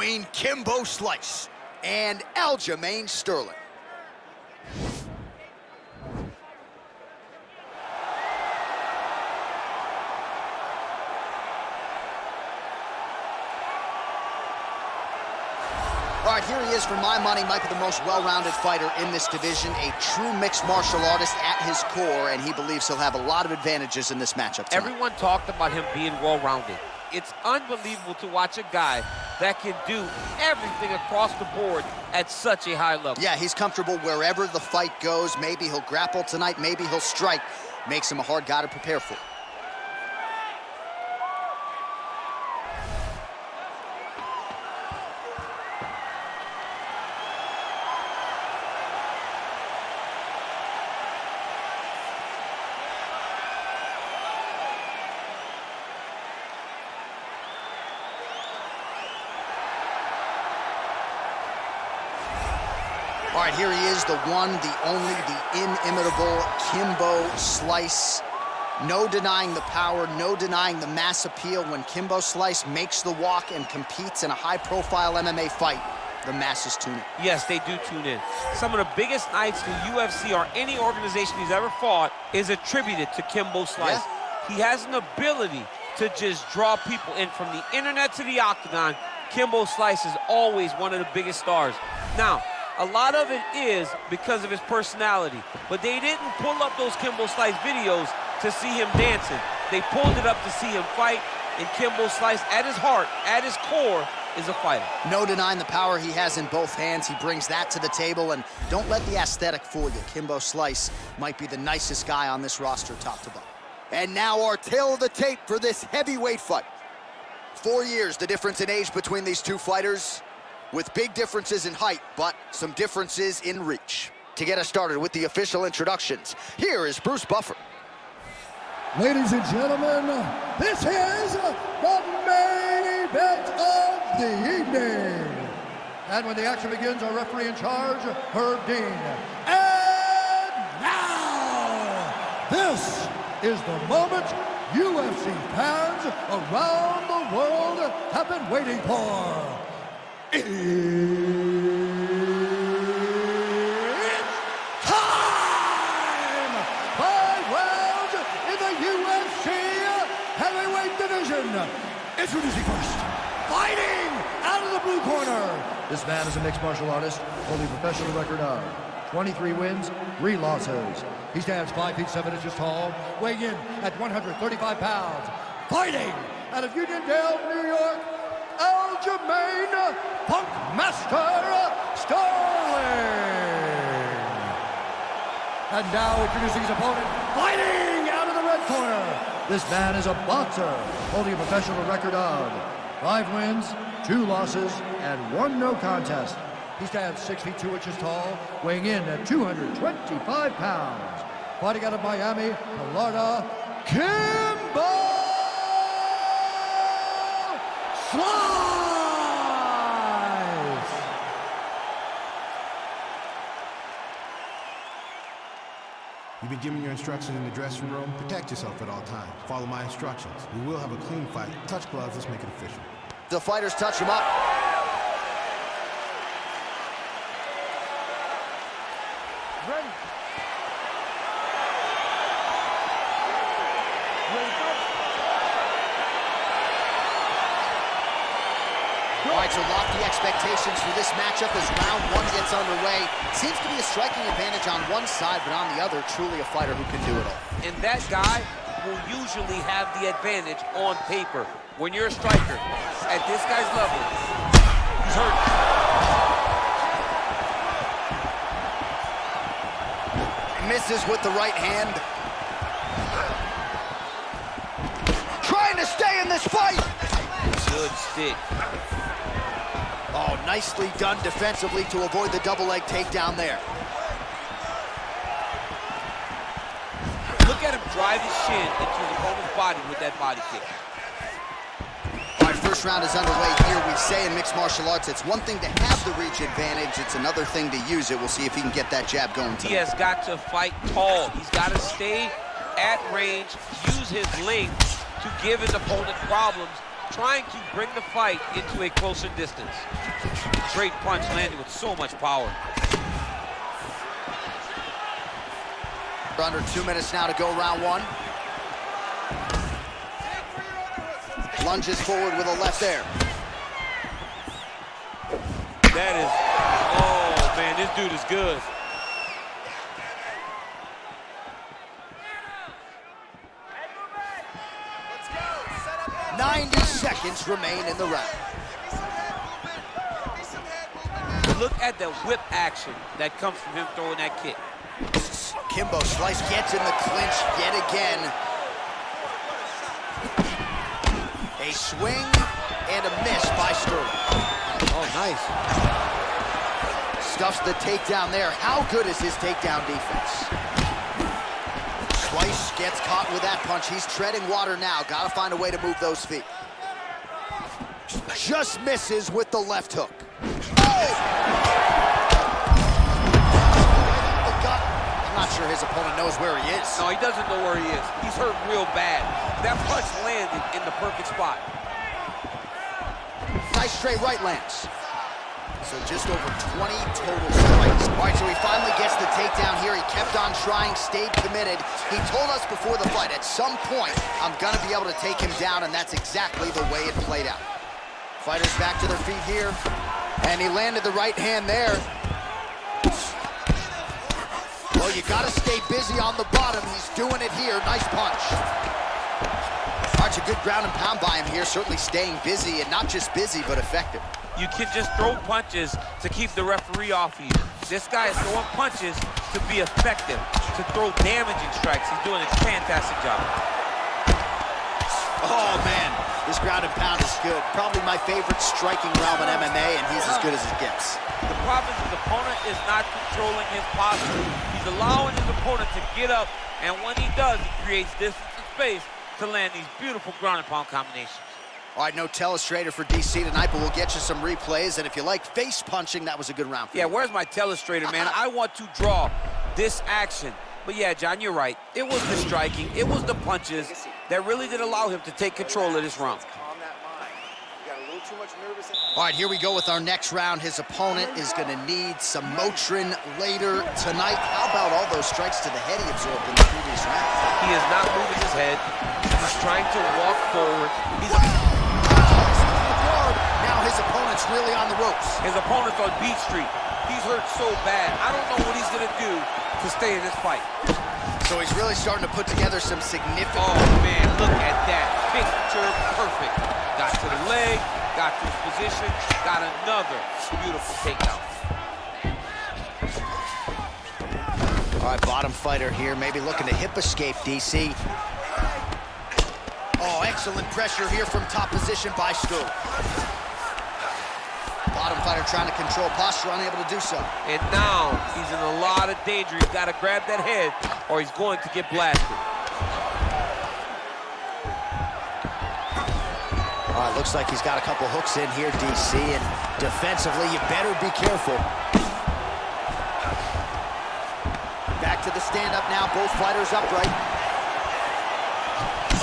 between Kimbo Slice and Aljamain Sterling. All right, here he is, for my money, might be the most well-rounded fighter in this division, a true mixed martial artist at his core, and he believes he'll have a lot of advantages in this matchup tonight. Everyone talked about him being well-rounded. It's unbelievable to watch a guy that can do everything across the board at such a high level. Yeah, he's comfortable wherever the fight goes. Maybe he'll grapple tonight, maybe he'll strike. Makes him a hard guy to prepare for. All right, here he is, the one, the only, the inimitable Kimbo Slice. No denying the power, no denying the mass appeal. When Kimbo Slice makes the walk and competes in a high-profile MMA fight, the masses tune in. Yes, they do tune in. Some of the biggest nights in UFC or any organization he's ever fought is attributed to Kimbo Slice. Yeah. He has an ability to just draw people in from the internet to the octagon. Kimbo Slice is always one of the biggest stars. Now, a lot of it is because of his personality, but they didn't pull up those Kimbo Slice videos to see him dancing. They pulled it up to see him fight, and Kimbo Slice, at his heart, at his core, is a fighter. No denying the power he has in both hands. He brings that to the table, and don't let the aesthetic fool you. Kimbo Slice might be the nicest guy on this roster, top to bottom. And now our tale of the tape for this heavyweight fight. 4 years, the difference in age between these two fighters, with big differences in height, but some differences in reach. To get us started with the official introductions, here is Bruce Buffer. Ladies and gentlemen, this is the main event of the evening. And when the action begins, our referee in charge, Herb Dean. And now, this is the moment UFC fans around the world have been waiting for. It's time! 5 rounds in the UFC heavyweight division. Introducing first, fighting out of the blue corner. This man is a mixed martial artist, holding a professional record of 23 wins, 3 losses. He stands 5 feet 7 inches tall, weighing in at 135 pounds. Fighting out of Uniondale, New York, Aljamain Sterling. And now introducing his opponent, fighting out of the red corner. This man is a boxer, holding a professional record of 5 wins, 2 losses, and 1 no contest. He stands 6 feet 2 inches tall, weighing in at 225 pounds. Fighting out of Miami, Florida, Kimbo Slice! You've been given your instructions in the dressing room. Protect yourself at all times. Follow my instructions. We will have a clean fight. Touch gloves, let's make it official. The fighters touch him up. Ready. All right, so lofty expectations for this matchup as round 1 gets underway. Seems to be a striking advantage on one side, but on the other, truly a fighter who can do it all. And that guy will usually have the advantage on paper. When you're a striker, at this guy's level, he's hurt. Misses with the right hand. Trying to stay in this fight. Good stick. Oh, nicely done defensively to avoid the double leg takedown there. Look at him drive his shin into his opponent's body with that body kick. All right, first round is underway here. We say in mixed martial arts, it's one thing to have the reach advantage. It's another thing to use it. We'll see if he can get that jab going tonight. He has got to fight tall. He's got to stay at range, use his length to give his opponent problems trying to bring the fight into a closer distance. Great punch landed with so much power. Under 2 minutes now to go, round one. Lunges forward with a left there. That is, oh man, this dude is good. Let's go. 90 seconds remain in the round. Look at the whip action that comes from him throwing that kick. Kimbo Slice gets in the clinch yet again. A swing and a miss by Sterling. Oh, nice. Stuffs the takedown there. How good is his takedown defense? Slice gets caught with that punch. He's treading water now. Gotta find a way to move those feet. Just misses with the left hook. Oh! I'm not sure his opponent knows where he is. No, he doesn't know where he is. He's hurt real bad. That punch landed in the perfect spot. Nice straight right lands. So just over 20 total strikes. All right, so he finally gets the takedown here. He kept on trying, stayed committed. He told us before the fight, at some point, I'm gonna be able to take him down, and that's exactly the way it played out. Fighters back to their feet here, and he landed the right hand there. Well, you gotta stay busy on the bottom. He's doing it here. Nice punch. All right, a good ground and pound by him here. Certainly staying busy, and not just busy, but effective. You can just throw punches to keep the referee off of you. This guy is throwing punches to be effective, to throw damaging strikes. He's doing a fantastic job. Oh, man. This ground and pound is good. Probably my favorite striking realm in MMA, and he's as good as it gets. The problem is his opponent is not controlling his posture. He's allowing his opponent to get up, and when he does, he creates distance and space to land these beautiful ground and pound combinations. All right, no telestrator for DC tonight, but we'll get you some replays. And if you like face punching, that was a good round for you. Yeah, where's my telestrator, man? I want to draw this action. But yeah, John, you're right. It was the striking, it was the punches that really did allow him to take control of this round. All right, here we go with our next round. His opponent is going to need some Motrin later tonight. How about all those strikes to the head he absorbed in the previous round? He is not moving his head. He's trying to walk forward. Now his opponent's really on the ropes. His opponent's on Beat Street. He's hurt so bad. I don't know what he's going to do to stay in this fight. So he's really starting to put together some significant... Oh, man, look at that. Picture perfect. Got to the leg, got to his position, got another beautiful takedown. All right, bottom fighter here, maybe looking to hip escape, DC. Oh, excellent pressure here from top position by Sterling. Bottom fighter trying to control posture, unable to do so. And now he's in a lot of danger. He's got to grab that head or he's going to get blasted. All right, looks like he's got a couple hooks in here, DC, and defensively, you better be careful. Back to the stand-up now, both fighters upright.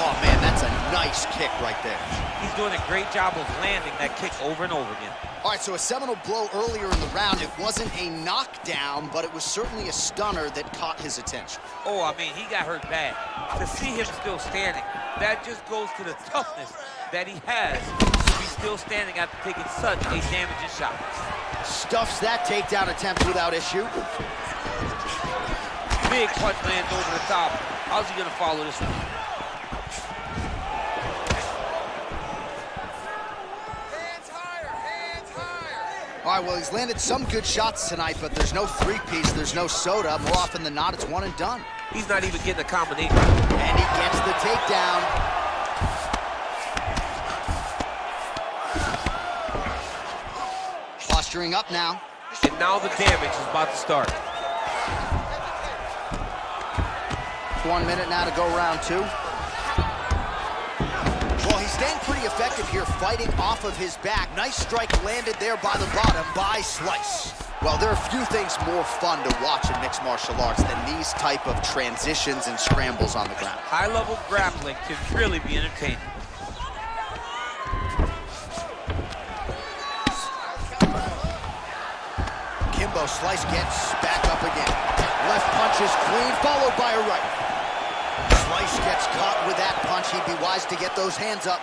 Oh, man, that's a nice kick right there. He's doing a great job of landing that kick over and over again. All right, so a seminal blow earlier in the round. It wasn't a knockdown, but it was certainly a stunner that caught his attention. Oh, I mean, he got hurt bad. To see him still standing, that just goes to the toughness that he has to be still standing after taking such a damaging shot. Stuffs that takedown attempt without issue. Big punch lands over the top. How's he gonna follow this one? Hands higher, hands higher. All right, well, he's landed some good shots tonight, but there's no three-piece, there's no soda. More often than not, it's one and done. He's not even getting a combination. And he gets the takedown. Posturing up now. And now the damage is about to start. 1 minute now to go, round two. Well, he's staying pretty effective here, fighting off of his back. Nice strike landed there by the bottom by Slice. Well, there are few things more fun to watch in mixed martial arts than these type of transitions and scrambles on the ground. High-level grappling can really be entertaining. Kimbo Slice gets back up again. Left punch is clean, followed by a right. Slice gets caught with that punch. He'd be wise to get those hands up.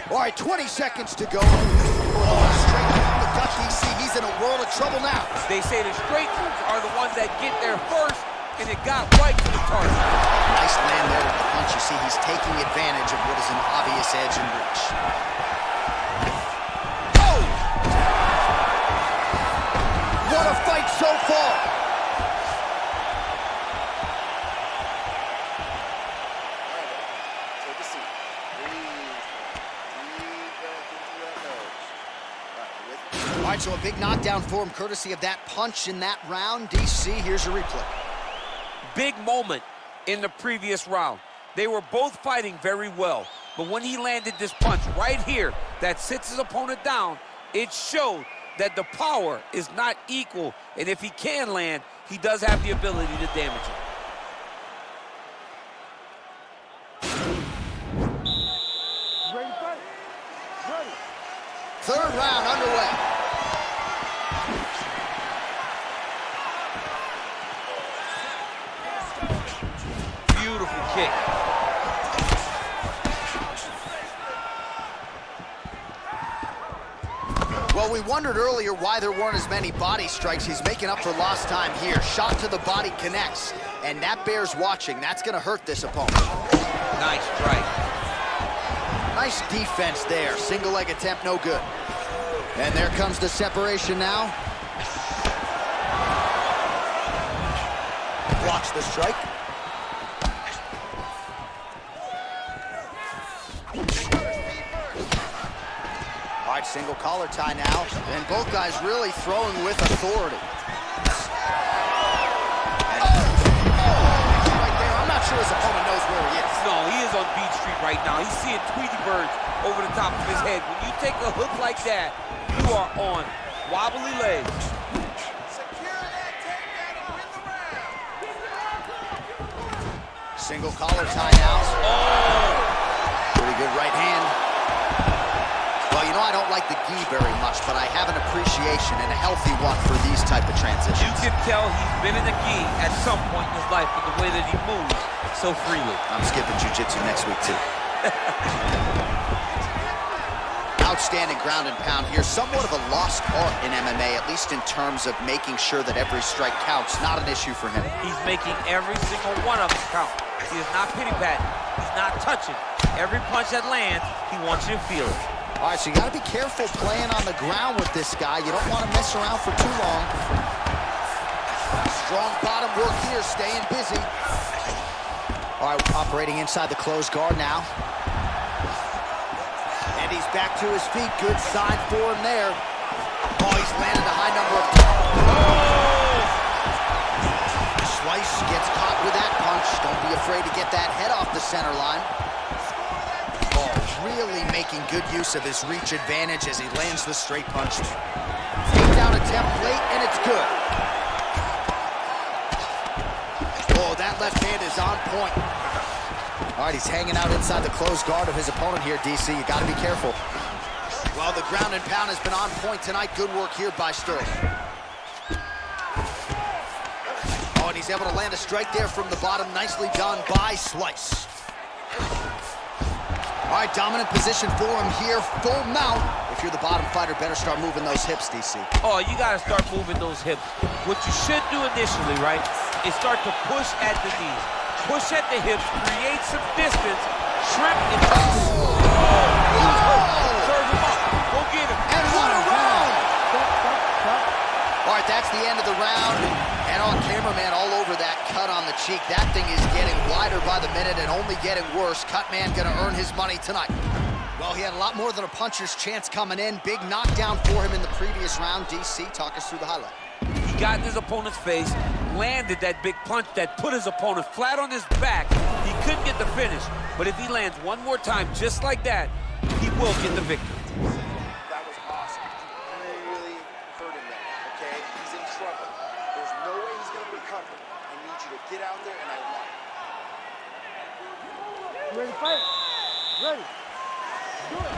All right, 20 seconds to go. Oh, straight down the gut, DC. He's in a world of trouble now. They say the straight moves are the ones that get there first, and it got right to the target. Nice land there with the punch. You see, he's taking advantage of what is an obvious edge and reach. Oh! What a fight so far! Take a seat. Breathe. Deep breath into that nose. All right, you with me? All right, so a big knockdown for him, courtesy of that punch in that round. DC, here's a replay. Big moment in the previous round. They were both fighting very well, but when he landed this punch right here that sits his opponent down, it showed that the power is not equal, and if he can land, he does have the ability to damage it. Ready, fight. Ready. Third round underway. Beautiful kick. Well, we wondered earlier why there weren't as many body strikes. He's making up for lost time here. Shot to the body connects, and that bears watching. That's going to hurt this opponent. Nice strike. Nice defense there. Single leg attempt, no good. And there comes the separation now. Blocks the strike. All right, single collar tie now. And both guys really throwing with authority. Right there, I'm not sure his opponent knows where he is. No, he is on Beach Street right now. He's seeing Tweety birds over the top of his head. When you take a hook like that, you are on wobbly legs. Secure that takedown and win the round. Single collar tie now. Oh! Pretty good right hand. Well, you know, I don't like the gi very much, but I have an appreciation and a healthy one for these type of transitions. You can tell he's been in the gi at some point in his life with the way that he moves so freely. I'm skipping jiu-jitsu next week, too. Outstanding ground and pound here. Somewhat of a lost art in MMA, at least in terms of making sure that every strike counts. Not an issue for him. He's making every single one of them count. He is not pity-patting. He's not touching. Every punch that lands, he wants you to feel it. All right, so you got to be careful playing on the ground with this guy. You don't want to mess around for too long. Strong bottom work here, staying busy. All right, operating inside the closed guard now. And he's back to his feet. Good sign for him there. Oh, he's landed a high number of... Oh! Slice gets caught with that punch. Don't be afraid to get that head off the center line. Oh, really making good use of his reach advantage as he lands the straight punch. Takedown attempt late, and it's good. Oh, that left hand is on point. All right, he's hanging out inside the closed guard of his opponent here, DC. You got to be careful. Well, the ground and pound has been on point tonight. Good work here by Sterling. Oh, and he's able to land a strike there from the bottom. Nicely done by Slice. All right, dominant position for him here. Full mount. If you're the bottom fighter, better start moving those hips, DC. Oh, you got to start moving those hips. What you should do initially, right, is start to push at the knees. Push at the hips, create some distance, shrimp and... Serve him up. Go get him. And what a round! All right, that's the end of the round. And on cameraman all over that cut on the cheek. That thing is getting wider by the minute and only getting worse. Cutman gonna earn his money tonight. Well, he had a lot more than a puncher's chance coming in. Big knockdown for him in the previous round. DC, talk us through the highlight. He got in his opponent's face, landed that big punch that put his opponent flat on his back. He couldn't get the finish, but if he lands one more time just like that, he will get the victory. That was awesome. You really hurt him there, okay? He's in trouble. There's no way he's going to recover. I need you to get out there, and I want it. Ready, fight. Ready. Do it.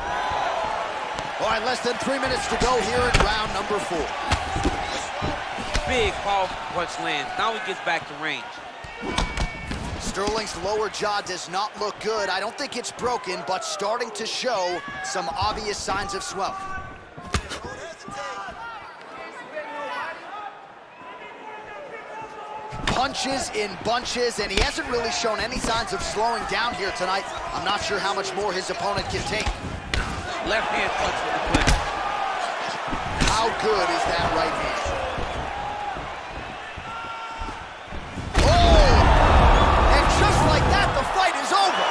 All right, less than 3 minutes to go here in round number 4. Big, powerful punch lands. Now he gets back to range. Sterling's lower jaw does not look good. I don't think it's broken, but starting to show some obvious signs of swelling. Punches in bunches, and he hasn't really shown any signs of slowing down here tonight. I'm not sure how much more his opponent can take. Left hand punch with the clinch. How good is that right hand? Oh! And just like that, the fight is over.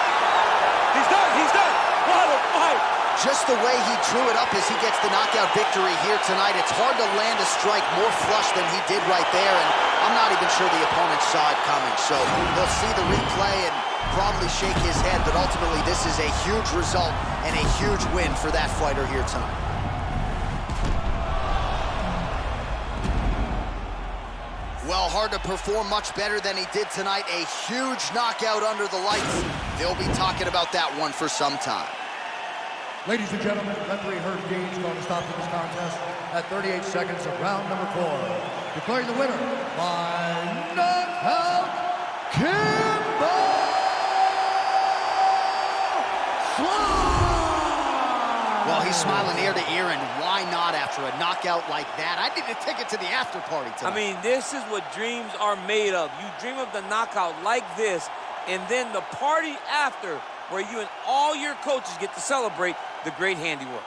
He's done, he's done. What a fight. Just the way he drew it up as he gets the knockout victory here tonight, it's hard to land a strike more flush than he did right there, and I'm not even sure the opponent saw it coming. So he'll see the replay and probably shake his head, but ultimately this is a huge result and a huge win for that fighter here tonight. Well, hard to perform much better than he did tonight. A huge knockout under the lights. They'll be talking about that one for some time. Ladies and gentlemen, referee Herb Dean's going to stop this contest at 38 seconds of round number 4. Declaring the winner by knockout, Kimbo Slice! Well, he's smiling ear to ear, and why not after a knockout like that? I need a ticket to the after party tonight. I mean, this is what dreams are made of. You dream of the knockout like this, and then the party after, where you and all your coaches get to celebrate the great handiwork.